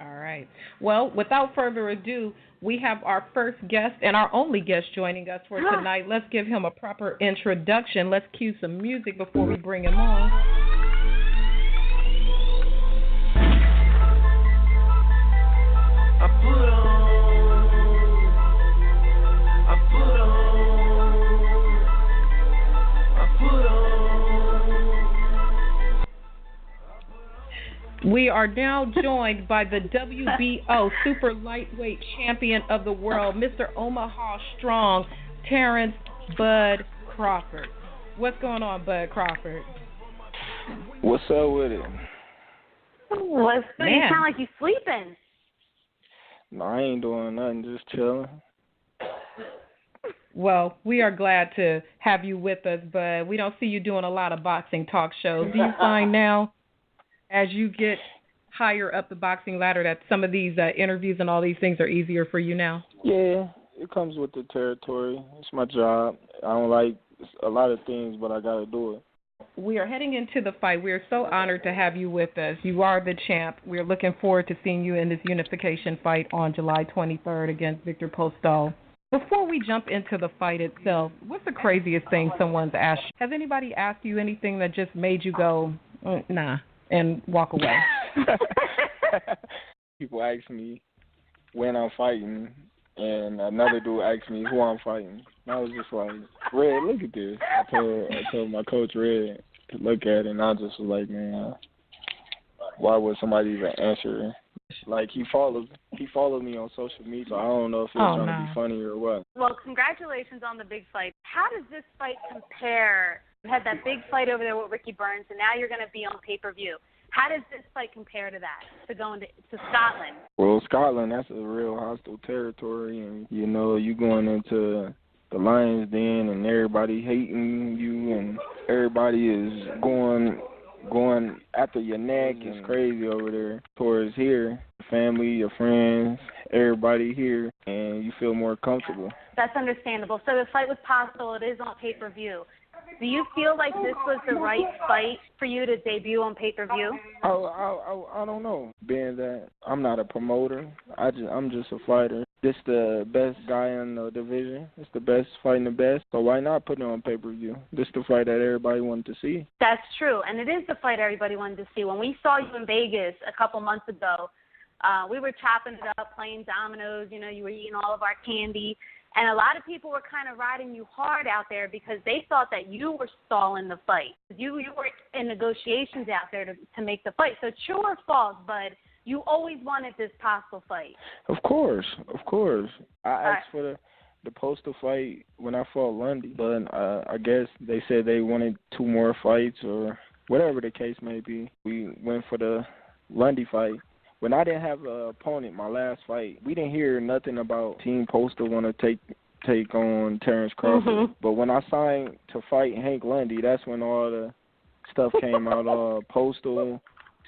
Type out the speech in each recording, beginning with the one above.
All right. Well, without further ado, we have our first guest and our only guest joining us for tonight. Let's give him a proper introduction. Let's cue some music before we bring him on. We are now joined by the WBO super lightweight champion of the world, Mr. Omaha Strong, Terence Bud Crawford. What's going on, Bud Crawford? What's up with it? What's good? You sound like you sleeping. No, I ain't doing nothing, just chilling. Well, we are glad to have you with us, but we don't see you doing a lot of boxing talk shows. Do you find now, as you get higher up the boxing ladder, that some of these interviews and all these things are easier for you now? Yeah, it comes with the territory. It's my job. I don't like a lot of things, but I got to do it. We are heading into the fight. We are so honored to have you with us. You are the champ. We're looking forward to seeing you in this unification fight on July 23rd against Viktor Postol. Before we jump into the fight itself, what's the craziest thing someone's asked you? Has anybody asked you anything that just made you go, nah, and walk away? People ask me when I'm fighting, and another dude asked me who I'm fighting. And I was just like, Red, look at this. I told my coach, Red, to look at it, and I just was like, man, why would somebody even answer? Like, he followed me on social media, so I don't know if he was trying to be funny or what. Well, congratulations on the big fight. How does this fight compare? You had that big fight over there with Ricky Burns, and now you're going to be on pay-per-view. How does this fight compare to that, to going to Scotland? Well, Scotland, that's a real hostile territory, and, you know, you going into the Lions Den and everybody hating you and everybody is going after your neck. It's crazy over there. Towards here, family, your friends, everybody here, and you feel more comfortable. That's understandable. So the fight was possible. It is on pay-per-view. Do you feel like this was the right fight for you to debut on pay-per-view? I don't know. Being that I'm not a promoter, I'm just a fighter. This the best guy in the division. It's the best fighting the best. So why not put it on pay-per-view? This the fight that everybody wanted to see. That's true, and it is the fight everybody wanted to see. When we saw you in Vegas a couple months ago, we were chopping it up, playing dominoes. You know, you were eating all of our candy. And a lot of people were kind of riding you hard out there because they thought that you were stalling the fight. You were in negotiations out there to make the fight. So true or false, Bud, you always wanted this possible fight. Of course. I asked for the Postol fight when I fought Lundy, but I guess they said they wanted 2 more fights or whatever the case may be. We went for the Lundy fight. When I didn't have an opponent, my last fight, we didn't hear nothing about Team Postol want to take on Terence Crawford. Mm-hmm. But when I signed to fight Hank Lundy, that's when all the stuff came out. Postol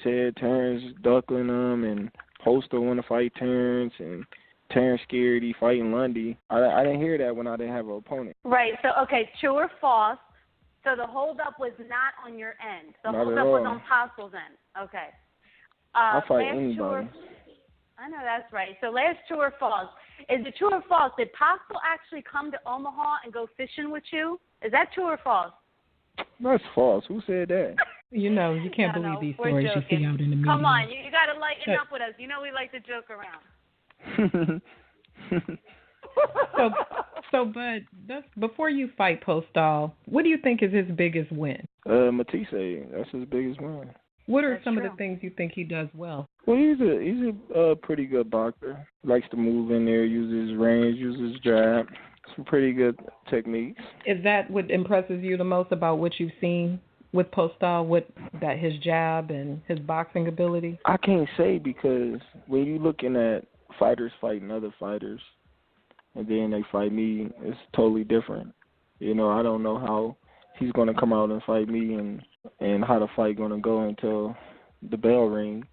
said Terence duckling him, and Postol want to fight Terence, and Terence scared he fighting Lundy. I didn't hear that when I didn't have an opponent. Right. So, okay, true or false? So the holdup was not on your end. The holdup was on Postol's end. Okay. I'll fight anybody. I know that's right. So last true or false. Is it true or false? Did Postol actually come to Omaha and go fishing with you? Is that true or false? That's false. Who said that? You know, you can't believe these stories you see out in the media. Come on, you got to lighten up with us. You know we like to joke around. So, Bud, before you fight Postol, what do you think is his biggest win? Matisse. That's his biggest win. What are some of the things you think he does well? Well, he's a pretty good boxer. Likes to move in there, use his range, use his jab. Some pretty good techniques. Is that what impresses you the most about what you've seen with Postol, that his jab and his boxing ability? I can't say, because when you're looking at fighters fighting other fighters and then they fight me, it's totally different. You know, I don't know how he's going to come out and fight me and how the fight going to go until the bell ring.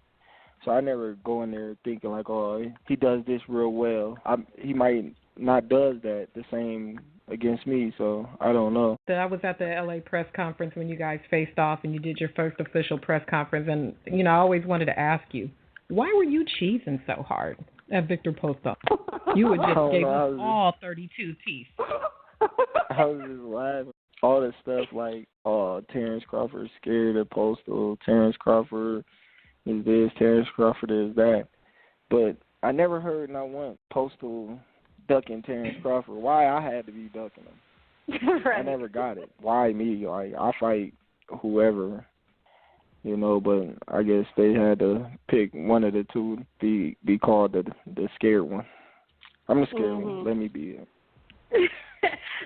So I never go in there thinking like, oh, he does this real well. He might not does that the same against me, so I don't know. I was at the LA press conference when you guys faced off and you did your first official press conference, and, you know, I always wanted to ask you, Why were you cheesing so hard at Viktor Postol? You would just gave us all 32 teeth. I was just laughing. All the stuff like, oh, Terence Crawford scared of Postol. Terence Crawford is this. Terence Crawford is that. But I never heard not one Postol ducking Terence Crawford. Why I had to be ducking him. Right. I never got it. Why me? Like, I fight whoever, you know, but I guess they had to pick one of the two to be called the scared one. I'm the scared one. Let me be it.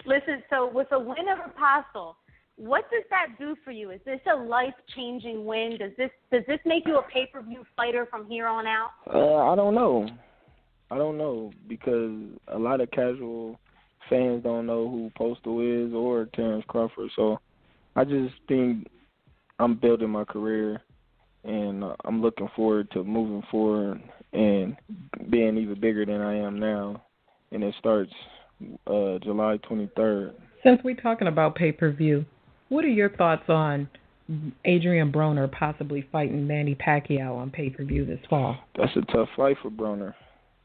Listen, so with a win over Postol, what does that do for you? Is this a life-changing win? Does this make you a pay-per-view fighter from here on out? I don't know because a lot of casual fans don't know who Postol is or Terence Crawford. So I just think I'm building my career, and I'm looking forward to moving forward and being even bigger than I am now. And it starts July 23rd. Since we're talking about pay-per-view, what are your thoughts on Adrian Broner possibly fighting Manny Pacquiao on pay-per-view this fall? That's a tough fight for Broner,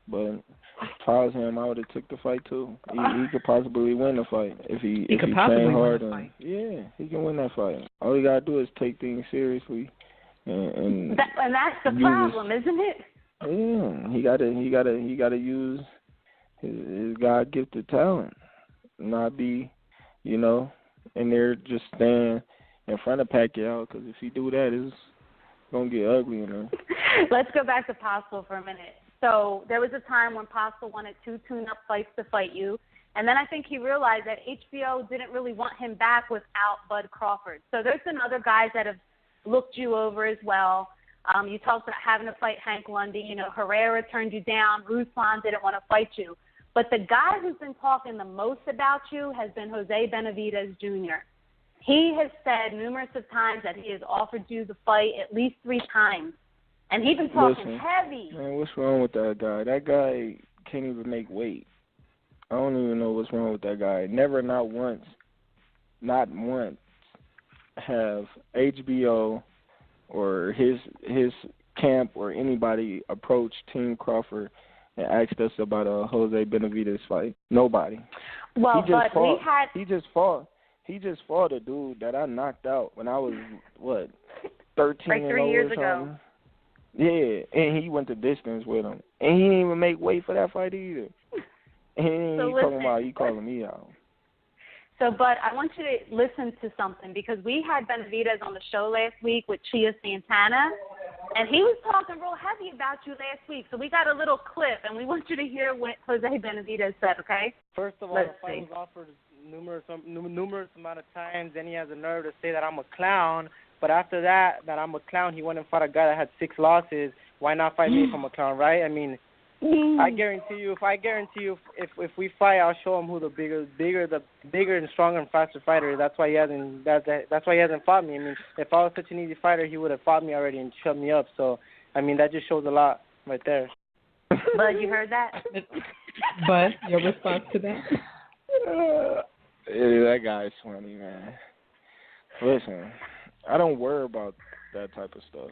but if I was him, I would have took the fight too. He could possibly win the fight if he trained hard. Yeah, he can win that fight. All he gotta do is take things seriously, and that's the problem, isn't it? Yeah, he gotta use his God-gifted talent, not be, you know, and they're just stand in front of Pacquiao, because if he do that, it's gonna get ugly in there. Let's go back to Postol for a minute. So there was a time when Postol wanted 2 tune-up fights to fight you, and then I think he realized that HBO didn't really want him back without Bud Crawford. So there's been other guys that have looked you over as well. You talked about having to fight Hank Lundy. You know, Herrera turned you down. Ruslan didn't want to fight you. But the guy who's been talking the most about you has been Jose Benavidez Jr. He has said numerous of times that he has offered you the fight at least 3 times. And he's been talking heavy. Man, what's wrong with that guy? That guy can't even make weight. I don't even know what's wrong with that guy. Never, not once have HBO or his camp or anybody approached Team Crawford and asked us about a Jose Benavidez fight. Nobody. Well, he just fought a dude that I knocked out when I was 13 like 3 years ago. Yeah, and he went the distance with him, and he didn't even make weight for that fight either. And he calling me out. So, Bud, I want you to listen to something, because we had Benavidez on the show last week with Chia Santana, and he was talking real heavy about you last week. So we got a little clip, and we want you to hear what Jose Benavidez said, okay? First of all, the fight was offered numerous amount of times, then he has the nerve to say that I'm a clown. But after that I'm a clown, he went and fought a guy that had 6 losses. Why not fight me if I'm a clown, right? I mean, I guarantee you, if we fight, I'll show him who the bigger and stronger and faster fighter is. That's why he hasn't fought me. I mean, if I was such an easy fighter, he would have fought me already and shut me up. So, I mean, that just shows a lot right there. Bud, you heard that? Bud, your response to that? That guy's funny, man. Listen, I don't worry about that type of stuff.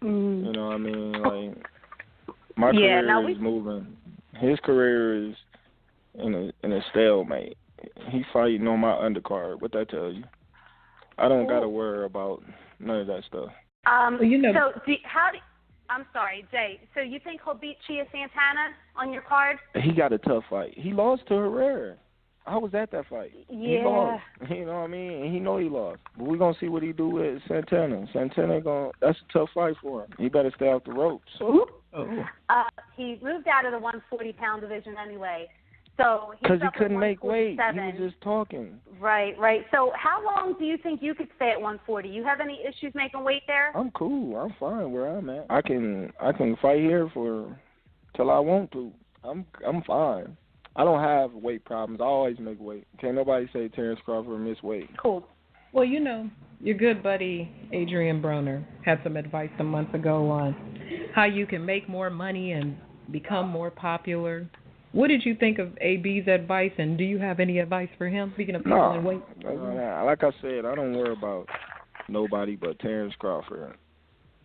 You know what I mean? Like, my career is moving. His career is in a stalemate. He's fighting on my undercard. What that tells you? I don't got to worry about none of that stuff. I'm sorry, Jay. So you think he'll beat Chia Santana on your card? He got a tough fight. He lost to Herrera. I was at that fight. Yeah. He lost. You know what I mean? And he know he lost. But we're going to see what he do with Santana. That's a tough fight for him. He better stay off the ropes. He moved out of the 140-pound division anyway. Because he couldn't make weight. He was just talking. Right. So how long do you think you could stay at 140? You have any issues making weight there? I'm cool. I'm fine where I'm at. I can fight here till I want to. I'm fine. I don't have weight problems. I always make weight. Can't nobody say Terence Crawford missed weight. Cool. Well, you know, your good buddy Adrian Broner had some advice some months ago on how you can make more money and become more popular. What did you think of AB's advice, and do you have any advice for him, speaking of people and weight? Like I said, I don't worry about nobody but Terence Crawford.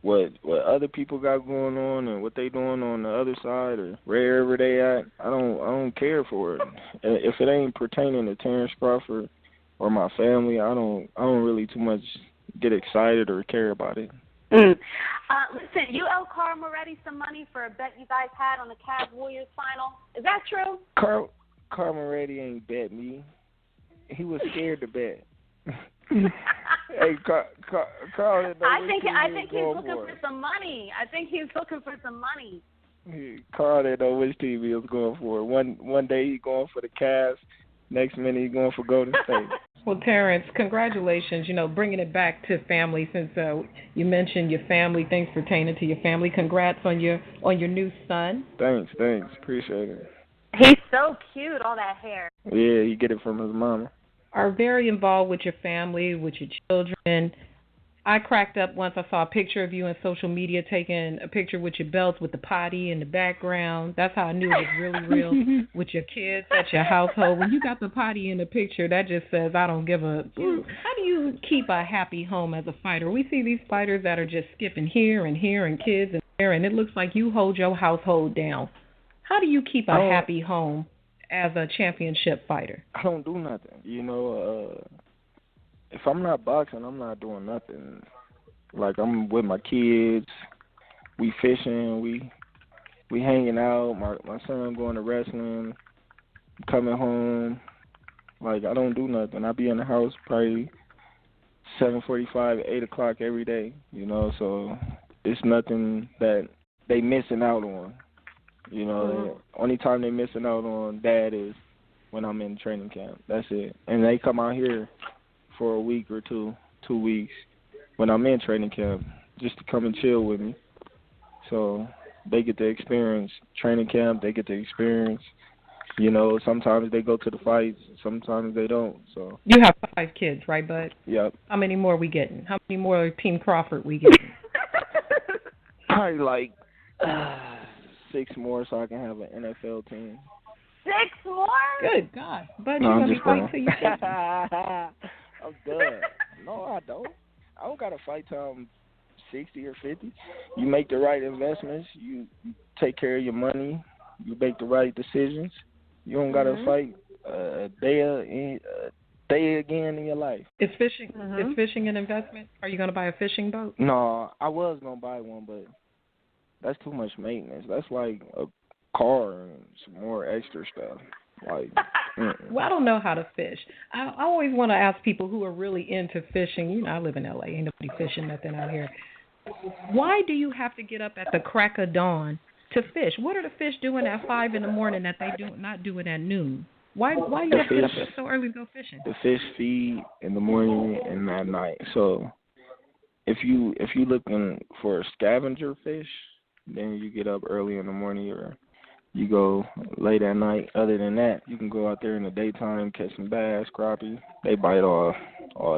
what other people got going on and what they doing on the other side or wherever they at. I don't care for it. If it ain't pertaining to Terence Crawford or my family, I don't really too much get excited or care about it. Listen, you owe Carl Moretti some money for a bet you guys had on the Cavs Warriors final. Is that true? Carl Moretti ain't bet me. He was scared to bet. Hey, Carl didn't know I think he's looking for some money. I think he's looking for some money. Carl didn't know which team he was going for. One day he's going for the Cavs. Next minute he's going for Golden State. Well, Terence, congratulations. Bringing it back to family since you mentioned your family, things pertaining to your family. Congrats on your new son. Thanks. Appreciate it. He's so cute, all that hair. Yeah, he get it from his mama. Are very involved with your family, with your children. I cracked up once I saw a picture of you on social media taking a picture with your belts with the potty in the background. That's how I knew it was really real with your kids at your household. When you got the potty in the picture, that just says, I don't give a... How do you keep a happy home as a fighter? We see these fighters that are just skipping here and kids and there, and it looks like you hold your household down. How do you keep a happy home as a championship fighter? I don't do nothing. If I'm not boxing, I'm not doing nothing. Like, I'm with my kids, we fishing, we hanging out, my son going to wrestling, coming home. Like, I don't do nothing. I be in the house probably 7:45, 8 o'clock every day, so it's nothing that they missing out on. The only time they missing out on Dad is when I'm in training camp. That's it. And they come out here for a week or 2 weeks when I'm in training camp just to come and chill with me. So they get to experience training camp. They get to experience, sometimes they go to the fights. Sometimes they don't. So you have 5 kids, right, bud? Yep. How many more we getting? How many more Team Crawford we getting? Probably like 6 more so I can have an NFL team. 6 more? Good God. Bud, you're going to be fighting till you 50. I'm done. No, I don't. I don't got to fight till I'm 60 or 50. You make the right investments. You take care of your money. You make the right decisions. You don't got to fight a day again in your life. Is fishing an investment? Are you going to buy a fishing boat? No, I was going to buy one, but that's too much maintenance. That's like a car and some more extra stuff. Like, well, I don't know how to fish. I always want to ask people who are really into fishing. I live in L.A. Ain't nobody fishing nothing out here. Why do you have to get up at the crack of dawn to fish? What are the fish doing at 5 in the morning that they do not do it at noon? Why do you have to get up so early to go fishing? The fish feed in the morning and at night. So if you looking for a scavenger fish, then you get up early in the morning or you go late at night. Other than that, you can go out there in the daytime, catch some bass, crappie. They bite all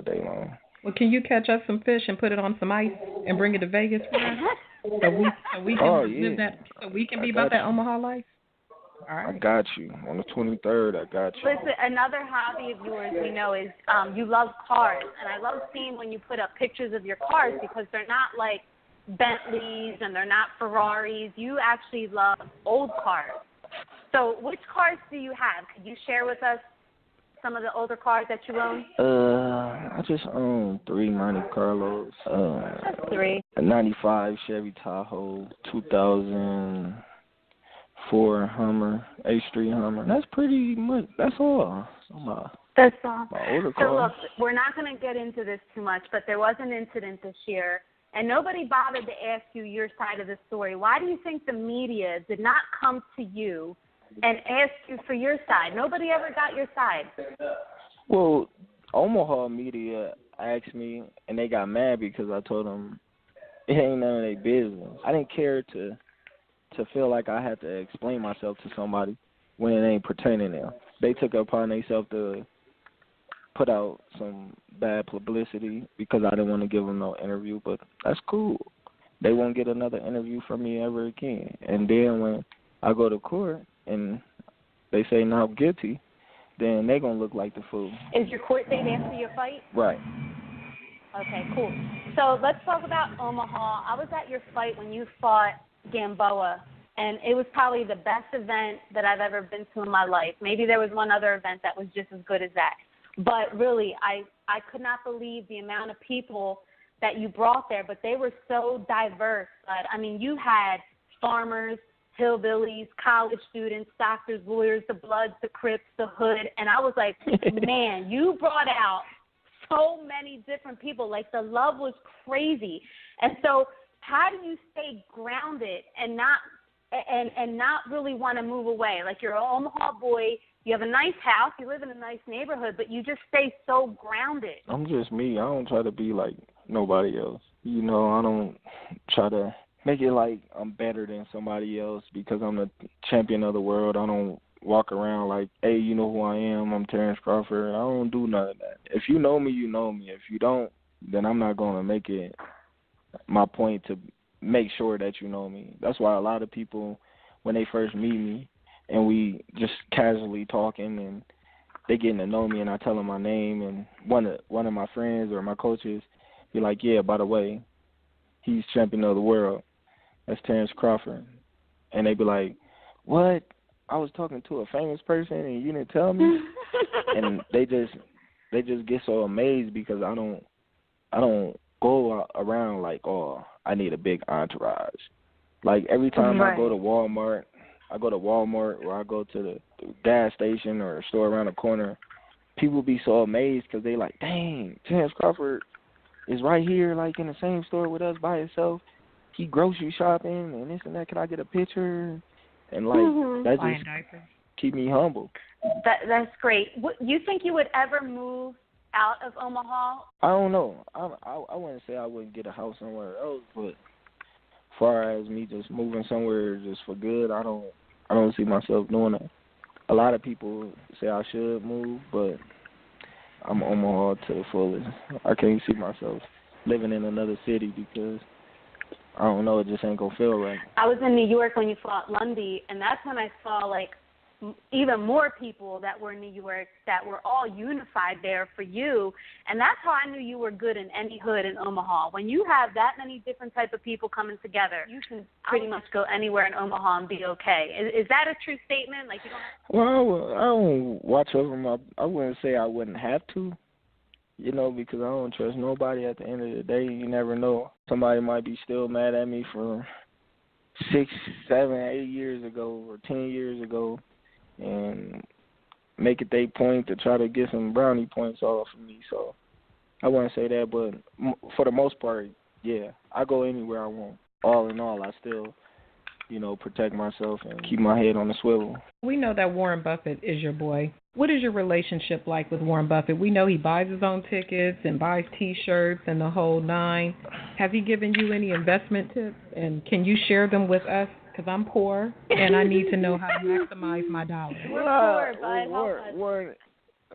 day long. Well, can you catch us some fish and put it on some ice and bring it to Vegas for us? So we can live that. So we can be about that Omaha life. All right. I got you. On the 23rd, I got you. Listen, another hobby of yours we know is you love cars, and I love seeing when you put up pictures of your cars because they're not like Bentleys and they're not Ferraris. You actually love old cars. So which cars do you have? Could you share with us some of the older cars that you own? I just own 3 Monte Carlos. That's 3. A 95 Chevy Tahoe, 2004 Hummer, H3 Hummer. That's pretty much, that's all. That's all. My older so cars. Look, we're not going to get into this too much, but there was an incident this year, and nobody bothered to ask you your side of the story. Why do you think the media did not come to you and ask you for your side? Nobody ever got your side. Well, Omaha media asked me, and they got mad because I told them it ain't none of their business. I didn't care to feel like I had to explain myself to somebody when it ain't pertaining to them. They took it upon themselves to put out some bad publicity because I didn't want to give them no interview, but that's cool. They won't get another interview from me ever again. And then when I go to court and they say not guilty, then they going to look like the fool. Is your court date after your fight? Right. Okay, cool. So let's talk about Omaha. I was at your fight when you fought Gamboa, and it was probably the best event that I've ever been to in my life. Maybe there was one other event that was just as good as that. But really, I could not believe the amount of people that you brought there, but they were so diverse. I mean, you had farmers, hillbillies, college students, doctors, lawyers, the Bloods, the Crips, the Hood, and I was like, man, you brought out so many different people. Like, the love was crazy. And so how do you stay grounded and not really want to move away? Like, you're an Omaha boy, you have a nice house, you live in a nice neighborhood, but you just stay so grounded. I'm just me. I don't try to be like nobody else. You know, I don't try to make it like I'm better than somebody else because I'm the champion of the world. I don't walk around like, hey, you know who I am, I'm Terence Crawford. I don't do none of that. If you know me, you know me. If you don't, then I'm not going to make it my point to make sure that you know me. That's why a lot of people, when they first meet me and we just casually talking and they getting to know me and I tell them my name and one of my friends or my coaches be like, yeah, by the way, he's champion of the world. That's Terence Crawford. And they be like, what? I was talking to a famous person and you didn't tell me? And they just get so amazed because I don't go around like, oh, I need a big entourage. Like, every time I go to Walmart or I go to the gas station or a store around the corner, people be so amazed because they like, dang, Terence Crawford is right here, like, in the same store with us by himself. He grocery shopping and this and that. Can I get a picture? And, like, that just keep me humble. That's great. You think you would ever move out of Omaha? I don't know. I wouldn't say I wouldn't get a house somewhere else, but as far as me just moving somewhere just for good, I don't see myself doing that. A lot of people say I should move, but I'm Omaha to the fullest. I can't see myself living in another city because I don't know, it just ain't gonna feel right. I was in New York when you fought Lundy, and that's when I saw, like, even more people that were in New York that were all unified there for you, and that's how I knew you were good in any hood in Omaha. When you have that many different type of people coming together, you can pretty much go anywhere in Omaha and be okay. Is that a true statement? Like, you don't? Well, I don't watch over I wouldn't say I wouldn't have to, you know, because I don't trust nobody. At the end of the day, you never know. Somebody might be still mad at me from 6, 7, 8 years ago or 10 years ago and make it their point to try to get some brownie points off of me. So I wouldn't say that, but for the most part, yeah, I go anywhere I want. All in all, I still, you know, protect myself and keep my head on the swivel. We know that Warren Buffett is your boy. What is your relationship like with Warren Buffett? We know he buys his own tickets and buys T-shirts and the whole nine. Has he given you any investment tips? And can you share them with us? Because I'm poor and I need to know how to maximize my dollars. We're poor, bud.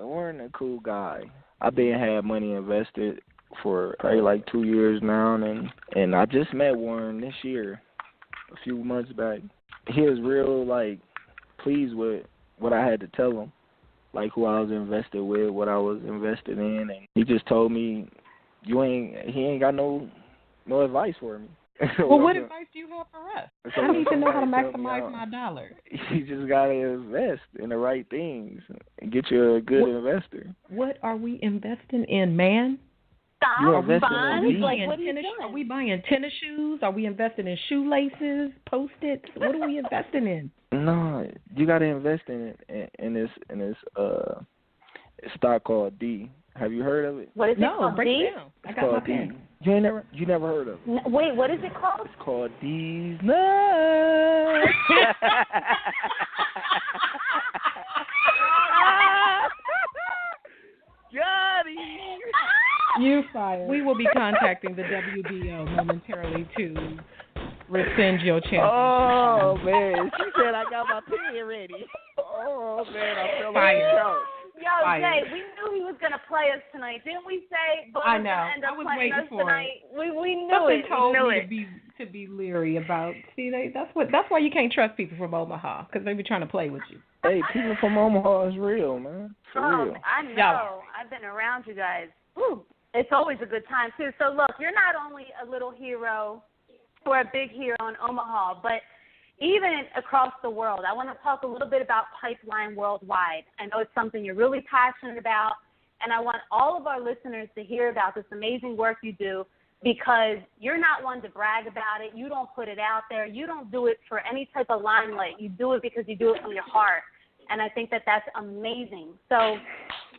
Warren a cool guy. I've been had money invested for probably like 2 years now, and I just met Warren this year, a few months back. He was real, like, pleased with what I had to tell him, like who I was invested with, what I was invested in, and he just told me, he ain't got no advice for me. Well, what advice do you have for us? I need to know how to maximize my dollars. You just got to invest in the right things and get you a good investor. What are we investing in, man? Are we buying tennis shoes? Are we investing in shoelaces, Post-its? What are we investing in? No, you got to invest in this stock called D. Have you heard of it? What is it called? Break D? it down. It's called D. You never heard of it? No, wait, what is it called? It's called D's Nuts. Got it. You fired. We will be contacting the WBO momentarily to rescind your championship. Oh, man. She said I got my pen ready. Oh, man. I feel like a couch. Yo, Jay, we knew he was going to play us tonight. Didn't we say Bo's going to end up playing us tonight? We knew Something it. Told we knew me to be leery about. See, that's why you can't trust people from Omaha, because they be trying to play with you. Hey, people from Omaha is real, man. For real. I know. I've been around you guys. Ooh. It's always a good time, too. So, look, you're not only a little hero or a big hero in Omaha, but even across the world. I want to talk a little bit about Pipeline Worldwide. I know it's something you're really passionate about, and I want all of our listeners to hear about this amazing work you do, because you're not one to brag about it. You don't put it out there. You don't do it for any type of limelight. You do it because you do it from your heart, and I think that that's amazing. So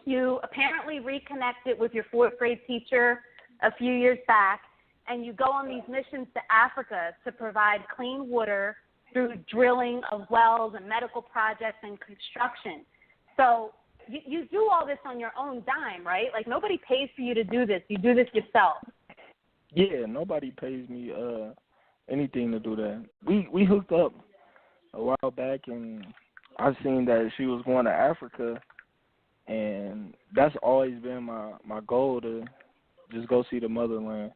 you apparently reconnected with your fourth grade teacher a few years back, and you go on these missions to Africa to provide clean water through drilling of wells and medical projects and construction. So you do all this on your own dime, right? Like, nobody pays for you to do this. You do this yourself. Yeah, nobody pays me anything to do that. We hooked up a while back, and I seen that she was going to Africa, and that's always been my goal, to just go see the motherland.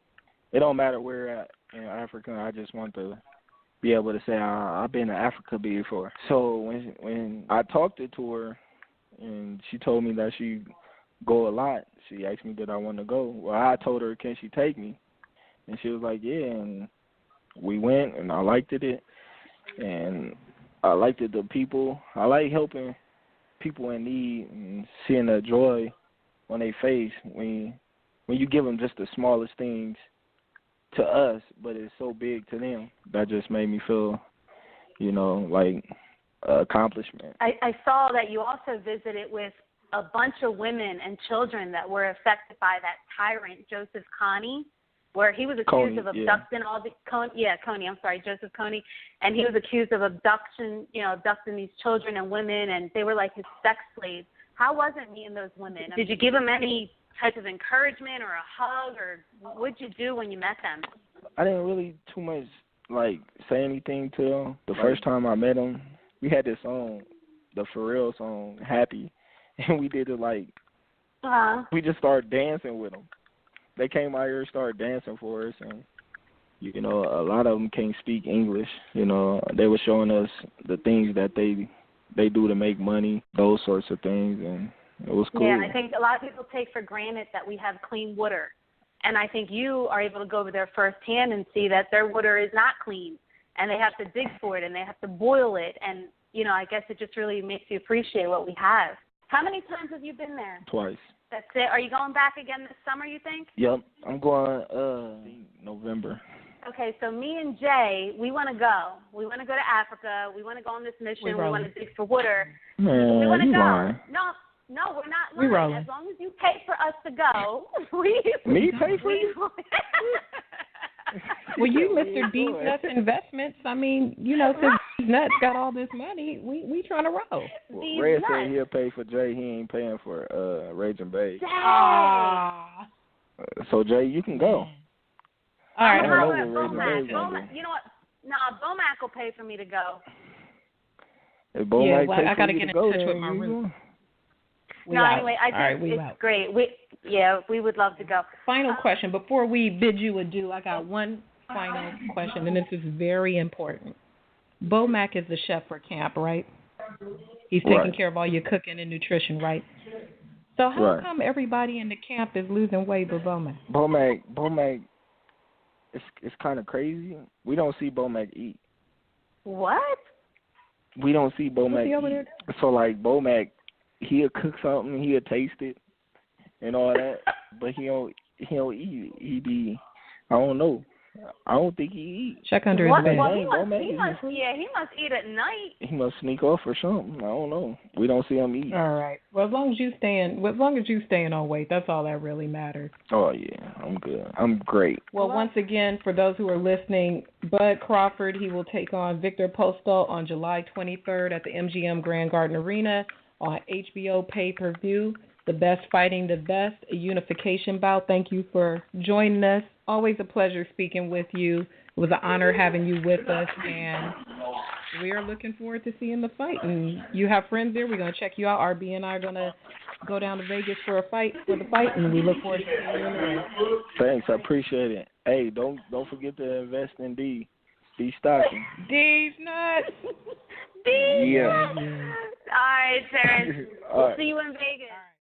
It don't matter where at in Africa. I just want to be able to say I've been to Africa before. So when I talked to her, and she told me that she go a lot, she asked me did I want to go. Well, I told her, can she take me? And she was like, yeah. And we went, and I liked it. And I liked it, the people. I like helping people in need and seeing the joy on their face when you give them just the smallest things to us, but it's so big to them. That just made me feel, like accomplishment. I saw that you also visited with a bunch of women and children that were affected by that tyrant, Joseph Kony, where he was accused of abducting Joseph Kony, and he was accused of abducting these children and women, and they were like his sex slaves. How was it meeting those women? Did you give them any type of encouragement or a hug, or what'd you do when you met them? I didn't really too much say anything to them. The first time I met them, we had this song, the For Real song, Happy, and we did it we just started dancing with them. They came out here and started dancing for us, and a lot of them can't speak English. They were showing us the things that they do to make money, those sorts of things, and it was cool. Yeah, I think a lot of people take for granted that we have clean water. And I think you are able to go over there firsthand and see that their water is not clean. And they have to dig for it, and they have to boil it. And, I guess it just really makes you appreciate what we have. How many times have you been there? Twice. That's it. Are you going back again this summer, you think? Yep. I'm going November. Okay, so me and Jay, we want to go. We want to go to Africa. We want to go on this mission. We want to dig for water. Man, we want to go. Lying. No, we're not lying. As long as you pay for us to go, Me pay for you? Well, you, Mr. D's Nuts Investments. I mean, since D's Nuts got all this money, we trying to roll. Well, Red said he'll pay for Jay. He ain't paying for Raging Bay. So Jay, you can go. All right. Bomac. You know what? Bomac will pay for me to go. If Bomac pay I for gotta you get to in go, touch with my then room. Anyway, I think it's great. We would love to go. Final question. Before we bid you adieu, I got one final question, and this is very important. Bomac is the chef for camp, right? He's taking care of all your cooking and nutrition, right? So how come everybody in the camp is losing weight but Bomac? Bomac, it's kind of crazy. We don't see Bomac eat. What? We don't see Bomac eat. So, Bomac, he'll cook something, he'll taste it and all that, but he don't eat it. He be, I don't know. I don't think he eat. Check under his bed. Well, he must eat at night. He must sneak off or something. I don't know. We don't see him eat. All right. Well, as long as you staying on weight, that's all that really matters. Oh yeah, I'm good. I'm great. Well, once again, for those who are listening, Bud Crawford, he will take on Viktor Postol on July 23rd at the MGM Grand Garden Arena on HBO pay-per-view. The Best Fighting the Best, a unification bout. Thank you for joining us. Always a pleasure speaking with you. It was an honor having you with us, and we are looking forward to seeing the fight. And you have friends there. We're going to check you out. RB and I are going to go down to Vegas for the fight, and we look forward to seeing you in the ring. Thanks, I appreciate it. Hey, don't forget to invest in D stocking. D's Nuts. D's Yeah. Nuts. All right, Terence. We'll see you in Vegas.